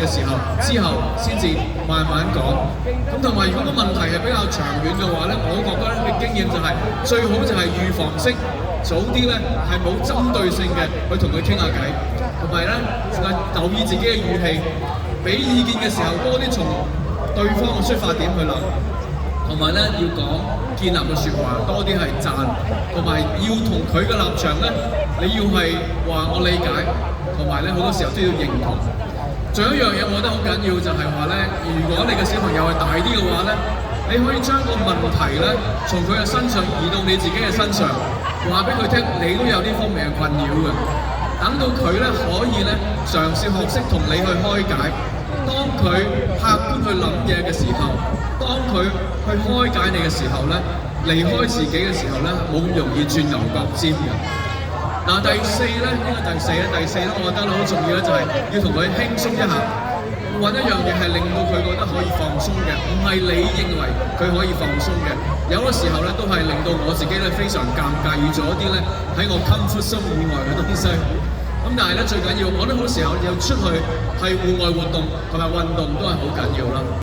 嘅時候，之後先至慢慢講。咁同埋如果個問題係比較長遠嘅話咧，我覺得嘅經驗就係、最好就係預防式，早啲咧係冇針對性嘅去同佢傾下偈，同埋咧留意自己嘅語氣，俾意見嘅時候多啲從對方嘅出發點去諗。同埋咧要講建立嘅説話，多啲係讚，同埋要同佢嘅立場咧，你要係話我理解，同埋咧好多時候都要認同。仲有一樣嘢，我覺得好緊要就係話咧，如果你嘅小朋友係大啲嘅話咧，你可以將個問題咧從佢嘅身上移到你自己嘅身上，話俾佢聽，你都有呢方面嘅困擾嘅。等到佢咧可以咧嘗試學識同你去開解。當佢客觀去諗嘢嘅時候，當佢去開解你嘅時候咧，離開自己嘅時候咧，冇咁容易轉牛角尖嘅。嗱，第四咧，我覺得好重要咧，就係要同佢輕鬆一下，揾一樣嘢係令到佢覺得可以放鬆嘅，唔係你認為佢可以放鬆嘅。有嘅時候咧，都係令到我自己咧非常尷尬，要做一啲咧喺我 comfort zone 以外嘅東西。咁但係咧最緊要，我覺得好時候又出去係戶外活動同埋運動都係好緊要啦。